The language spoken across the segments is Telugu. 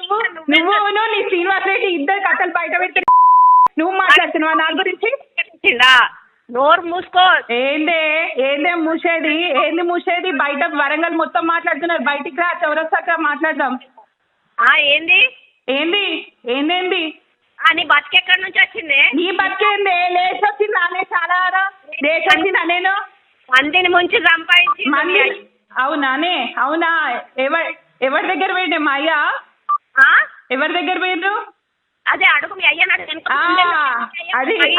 మాట్లాడుతున్నావు నువ్వు నీ శ్రీనివాస్ రెడ్డి ఇద్దరు కథలు బయట పెట్టి నువ్వు మాట్లాడుతున్నావా నా గురించి? నోరు మూసుకో. ఏందే మూసేది బయట వరంగల్ మొత్తం మాట్లాడుతున్నారు. బయటికి రా, చౌరస్తాక మాట్లాడదాం. ఏందేంది నీ బతికెక్కడి నుంచి వచ్చింది? నీ బతికేందే? లేచొచ్చింది నానే చాలా లేచొచ్చిందా? నేను మందిని ముంచి సంపాదించి అవునా? ఎవరి దగ్గర పోయిండే మా అయ్య? ఎవరి దగ్గర పోయిండ్రు? అదే అడుగు మీ అయ్య.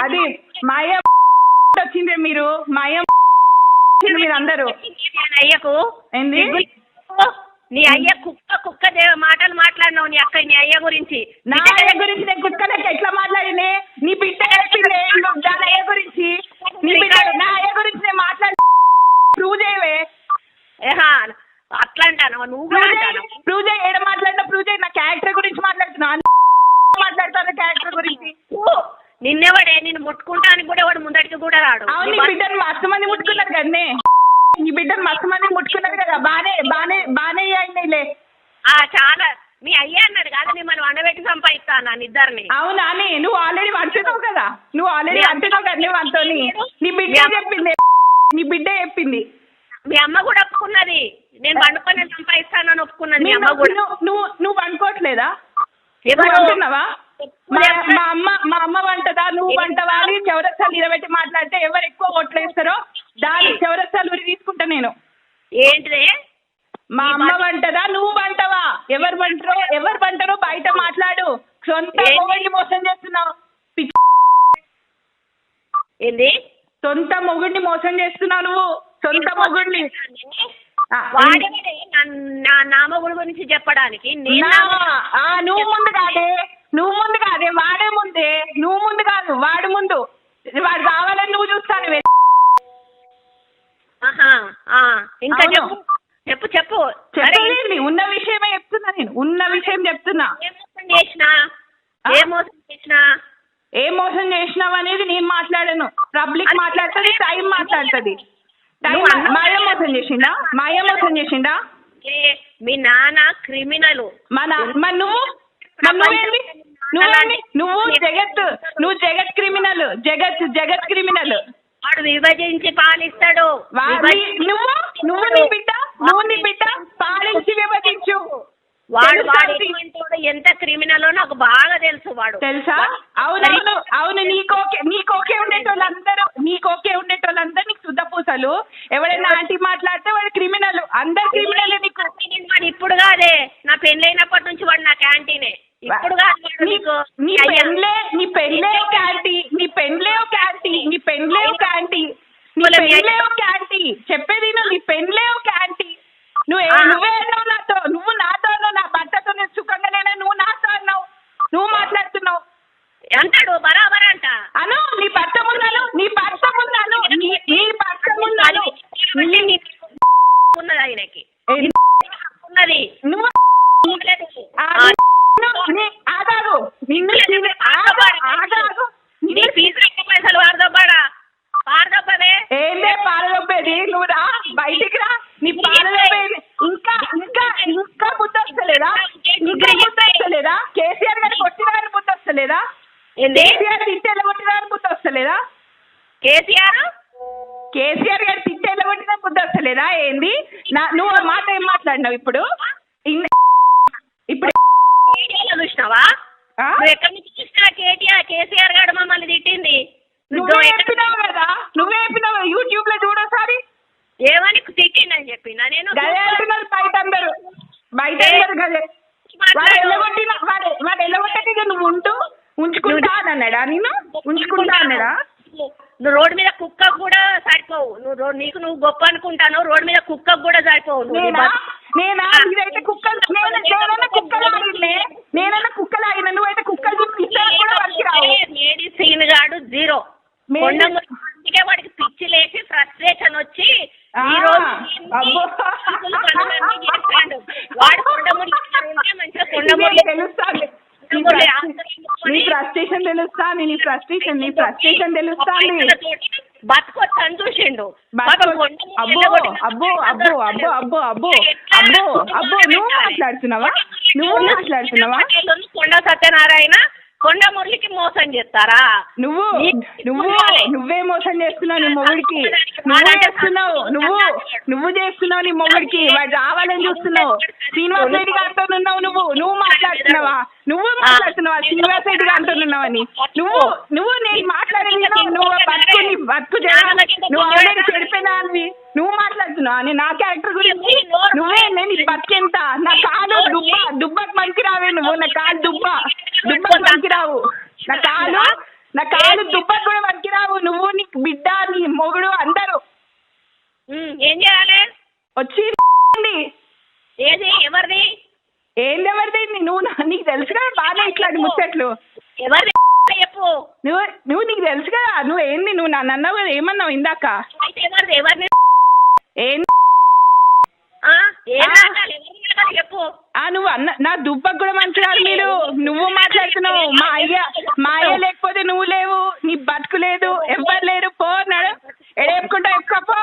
అది మా అయ్య వచ్చిందే మీరు. మా అయ్య మీరు అందరూ అయ్యకు ఏంది? నీ అయ్య కుక్క మాటలు మాట్లాడినావు నీ అయ్య గురించి. నా అయ్య గురించి నేను కుక్క లెక్క ఎట్లా మాట్లాడినే? నీ బిడ్డ చెప్పిందే దాని అయ్య గురించి. నీ బిడ్డ నా అయ్య గురించి నేను మాట్లాడి ప్రూవ్ చేయవే. అట్లా అంటాను నువ్వు ప్రూవ్ చేయి. ఏడ మాట్లాడినా ప్రూవ్ చేయి. నా క్యారెక్టర్ గురించి మాట్లాడుతున్నా. మాట్లాడతాను క్యారెక్టర్ గురించి. నిన్నెవడే నిన్ను ముట్టుకుంటానికి కూడా వాడు ముందడికి కూడా రాడు. అవును, నీ బిడ్డను మస్తు మంది ముట్టుకున్నారు కదనే. నీ బిడ్డను మస్తు మంది ముట్టుకున్నారు కదా. బానే అయినాయిలే. చాలా మీ అయ్యా అన్నాడు కాదు మిమ్మల్ని వండబెట్టి సంపాదిస్తాను ఇద్దరిని. అవునా? నువ్వు ఆల్రెడీ వంటున్నావు కదా. నువ్వు అంతోని నీ బిడ్డ చెప్పింది. మీ అమ్మ కూడా ఒప్పుకున్నది. నేను వండుకొని సంపాదిస్తానని ఒప్పుకున్నది మీ అమ్మ కూడా. నువ్వు వండుకోవట్లేదా? అంటున్నావా? మా అమ్మ వంటదా నువ్వు వంటవా అని చౌరస్తాలు నిలబెట్టి మాట్లాడితే ఎవరు ఎక్కువ ఓట్లు వేస్తారో దాని చౌరస్తాలు ఉరి తీసుకుంటా నేను. ఏంటిదే? మా అమ్మ వంటదా నువ్వు వంటవా? ఎవరు వంటరో బయట మాట్లాడు. సొంత మొగుడిని మోసం చేస్తున్నావు. ఏంది? సొంత మొగుడిని మోసం చేస్తున్నావు నువ్వు. సొంత మొగుడిని నా మొగుడు గురించి చెప్పడానికి నువ్వు ముందు కాదే వాడే ముందే. నువ్వు ముందు కాదు వాడు ముందు. వాడు కావాలని నువ్వు చూస్తాను. ఇంకా చెప్పు చెప్పండి. ఉన్న విషయమే చెప్తున్నా నేను. ఉన్న విషయం చెప్తున్నా. ఏ మోసం చేసినావు అనేది నేను మాట్లాడాను. పబ్లిక్ మాట్లాడుతుంది, టైం మాట్లాడుతుంది. మాయ మోసం చేసిండా? మీ నాన్న క్రిమినల్. నువ్వు జగత్ క్రిమినల్. జగత్ క్రిమినల్. వాడు విభజించి పాలిస్తాడు. నువ్వు నీ బిడ్డ పాలించి విభజించు. వాడు ఎంత క్రిమినల్ నాకు బాగా తెలుసా? అవును. నీకోకే ఉండేటోళ్ళందరూ నీకు శుద్ధ పూసలు. ఎవరైనా ఆంటీ మాట్లాడితే వాడు క్రిమినల్. అందరు క్రిమినల్. వాడు ఇప్పుడు కాదే, నా పెళ్ళైనప్పటి నుంచి వాడు నా క్యాంటీనే. ఇప్పుడు కాదు. నీ పెళ్ళే ఒక క్యాంటీ. చెప్పేది నీ పెళ్ళే ఒక క్యాంటీ. నువ్వే అన్నావు నాతో. నువ్వు నాతో అన్నావు. నా భర్తతో నేను సుఖంగా లేనా? నువ్వు నాతో అన్నావు. నువ్వు మాట్లాడుతున్నావు అంటాడు బరాబర్ అంట. అను నీ భర్త ముందాను ఉన్నది ఆయనకి ఉన్నది. నువ్వు ఫీజు పైసలు పారదొబ్బదే. ఏందే పారదొబ్బేది? నువ్వు రా, బయటికి రా. నీ పారదొబ్బేది ఇంకా బుద్ధి వస్తలేదా? కేసీఆర్ గారు కొట్టిన గారి బుద్ధి వస్తలేదా? కేసీఆర్ తిట్టేలా కొట్టిన గారి బుద్ధి వస్తలేదా? కేసీఆర్ గారు తిట్టేలా కొట్టిన బుద్ధి వస్తలేదా? ఏంది నువ్వు మాట ఏం మాట్లాడినావు ఇప్పుడు? చూసినావా? ఎక్కడి నుంచి చూసినా కేసీఆర్ గారు మమ్మల్ని తిట్టింది. నువ్వే చెప్పినావు యూట్యూబ్ లో చూడోసారి. ఏమని తిట్టిందని చెప్పినా నేను? బయట అందరు గదే. వాడు ఎల్లగొట్టక నువ్వు ఉంచుకుంటా అన్నాడా? నేను ఉంచుకుంటా అన్నాడా? నువ్వు రోడ్డు మీద కుక్క కూడా సరిపోవు. నువ్వు గొప్ప అనుకుంటాను. రోడ్డు మీద కుక్క కూడా సరిపోవు. నేనా ఇదైతే నేనన్నా కుక్కలాగిన నువ్వైతే కుక్కలు లేడీ సీన్ గాడు జీరో. కొండముడికే వాడికి పిచ్చి లేచి ఫ్రస్ట్రేషన్ వచ్చి ఈ రోజు వాడు కొండముడి ఉంటే మంచిగా కొండముడి తెలుస్తాను. నీ ఫ్రస్ట్రేషన్ తెలుస్తాను. బతుకొచ్చని చూసిండు. అబ్బో నువ్వు మాట్లాడుతున్నావా? నువ్వు మాట్లాడుతున్నావా? కొండ సత్యనారాయణ కొండ మురళికి మోసం చేస్తారా? నువ్వే మోసం చేస్తున్నావు నీ మొగుడికి. నువ్వు చేస్తున్నావు నీ మొగుడికి. వాడు రావాలని చూస్తున్నావు. శ్రీనివాస్ రెడ్డి గారితో ఉన్నావు. నువ్వు మాట్లాడుతున్నావా? శ్రీనివాస్ రెడ్డి గారితో ఉన్నావని నువ్వు నేను మాట్లాడేది నువ్వు బతుకు నువ్వు ఆల్రెడీ చెడిపోయినావి. నువ్వు మాట్లాడుతున్నావు అని నా క్యారెక్టర్ గురించి. నువ్వే నేను బతికెంత నా కాలు దుబ్బకు మనకి రావే. నువ్వు నా కాలు దుబ్బకు మనకి రావు. నా కాలు దుబ్బకు కూడా మనకి రావు. నువ్వు నీ బిడ్డ నీ మొగుడు అందరూ ఏం చేయాలి? వచ్చి ఏది ఎవరిది? ఏందెవరిది? నువ్వు నీకు తెలుసు కదా బాగా ఇట్లాంటి ముచ్చట్లు. ఎవరిది చెప్పు. నువ్వు నీకు తెలుసు కదా. నువ్వు ఏంది? నువ్వు నన్ను అన్నావు కదా. ఏమన్నావు ఇందాక? ఎవరిని చెప్పు. నువ్వు నా దుబ్బకు కూడా మంచివారు మీరు. నువ్వు మాట్లాడుతున్నావు. మా అయ్య లేకపోతే నువ్వు లేవు. నీ బతుకు లేదు. ఎవ్వరు లేరు. పో అన్నాడు. ఎడేపుకుంటా ఎక్కువ.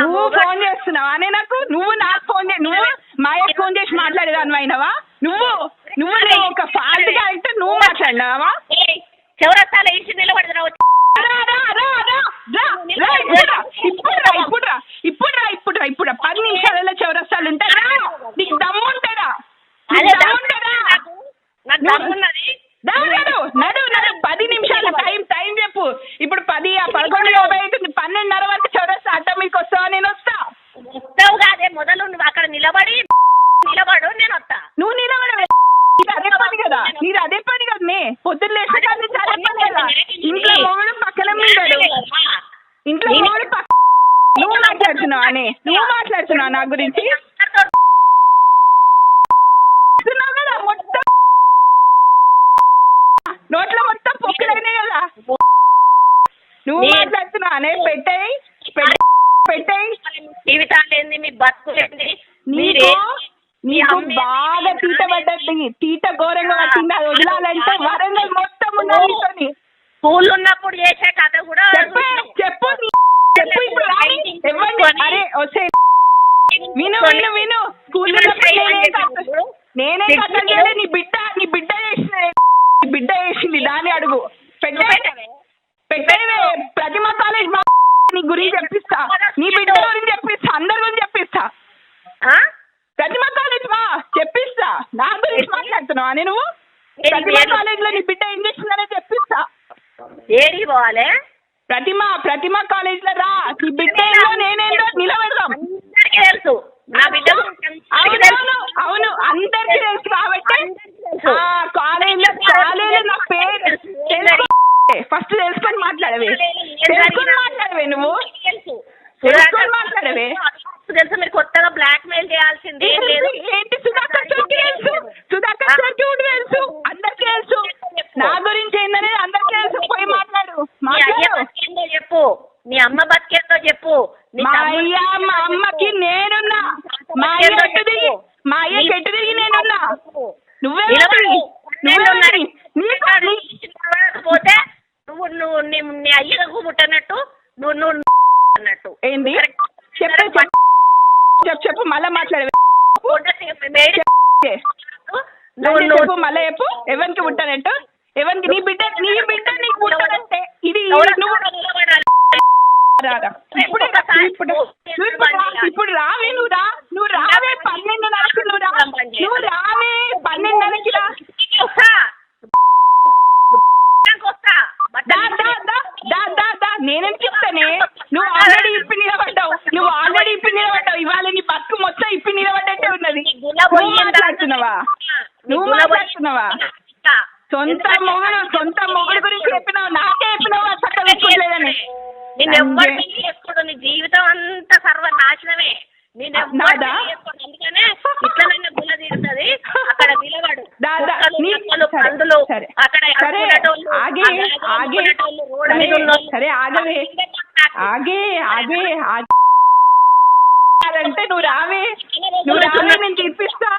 నువ్వు ఫోన్ చేస్తున్నావా అనే నాకు? నువ్వు నాకు నువ్వు మా అయ్యకు ఫోన్ చేసి మాట్లాడేదాన్ని అయినవా? నువ్వు ఒక ఫాల్ట్ క్యారెక్టర్. నువ్వు మాట్లాడినావా? చౌరస్తాలో ఇంటి నిలబడదు. ఇప్పుడు 10 నిమిషాలలో చౌరస్తాలు ఉంటారా? నీకు దమ్ము ఉంటారా? నడు 10 నిమిషాలు టైం చెప్పు. ఇప్పుడు 10 11:50 అవుతుంది. 12:30 వరకు చౌరస్తా అడ్డం మీకు వస్తావా? నేను వస్తా. వస్తావు కాదే. మొదలు నువ్వు అక్కడ నిలబడు. నేను వస్తా. నువ్వు నిలబడవే. అదే పని కదా. నే పొద్దున్న లేస్తే కానీ చాలా పని కదా. ఇంట్లో మొగుడు పక్కన మీడాడు. ఇంట్లో మొగుడు నువ్వు మాట్లాడుతున్నావా అని? నువ్వు మాట్లాడుతున్నావు నా గురించి కదా. మొత్తం నోట్లో మొత్తం పొక్కులైనాయి కదా. నువ్వు మాట్లాడుతున్నావు అనే? పెట్టేయి జీవితాలు ఏంది? మీ బతుకు ఏంది? నీకు బాగా తీట పడ్డది. తీట ఘోరంగా పట్టింది. అది వదలాలంటే వరంగల్ మొత్తం ఉన్నది. స్కూల్ ఉన్నప్పుడు చేసే కథ కూడా చెప్పు. ఇప్పుడు అరే వచ్చే విను. స్కూల్ నేనే కథ చేయలే. నీ బిడ్డ చేసింది. దాన్ని అడుగు. పెట్టేవే. ప్రతిమ కాలేజ్ నీ గురించి చెప్పిస్తా. నీ బిడ్డ గురించి చెప్పిస్తా. అందరి గురించి చెప్పిస్తా. ప్రతిమ కాలేజ్ చెప్పిస్తా. నా గురించి మాట్లాడుతున్నావా అని? నువ్వు ప్రతిమ కాలేజ్ లో నీ బిడ్డ ఏం చేసిందనే చెప్పిస్తా. ఏడి పోవాలి? ప్రతిమ కాలేజ్ లో రా. నీ బిడ్డ నేనేందో నిలబెడదాం. తెలుసు నా బిడ్డ. అవును అందరికీ తెలుసు కాబట్టి కాలేజ్ నా పేరు ఫస్ట్ తెలుసుకొని మాట్లాడవే. నువ్వు తెలుసుకొని మాట్లాడవే. తెలుసు మీరు కొత్తగా బ్లాక్ మెయిల్ చేయాల్సింది లేదు. ఏంటి సుధాకర్ చౌకి తెలుసు. తెలుసు అందరికీ తెలుసు. నా గురించి ఏందనేది అందరికీ తెలుసు. పోయి మాట్లాడు. చెప్పు. నీ అమ్మ బతికేందో చెప్పు. మా అమ్మకి నేనున్నా. మా అయ్య కెట్టు దిగి నేనున్నా. నువ్వే పోతే నువ్వు నీ అయ్యకు పుట్టనట్టు నువ్వు అన్నట్టు. ఏంది? చెప్పు మళ్ళా మాట్లాడవే. చెప్పు మళ్ళా చెప్పు. ఎవరికి పుట్టానంటూ? ఎవరికి? నీ బిడ్డ నీకు పుట్టానంటే ఇది ఇప్పుడు రావే. నువ్వు రావే 12:30కి. నువ్వు రావే 12:30కి రా. నేనేం చెప్తానే? నువ్వు ఆల్రెడీ ఇప్పి నిలబడ్డావు. ఇవాళ నీ బతుకు మొత్తం ఇప్పి నిలబడ్డట్టే ఉన్నది. నువ్వు మాట్లాడుతున్నావా? సొంత మొగుడు గురించి చెప్పినావు. నాకే చెప్పినావు చక్కగా చెప్పలేదని. నీ జీవితం అంతా సర్వనాశనమే. అందుకనే ఇట్లనైనా గుల తీరుతుంది. అక్కడ నిలబడు. అంటే నువ్వు రావే. నేను తీర్పిస్తా.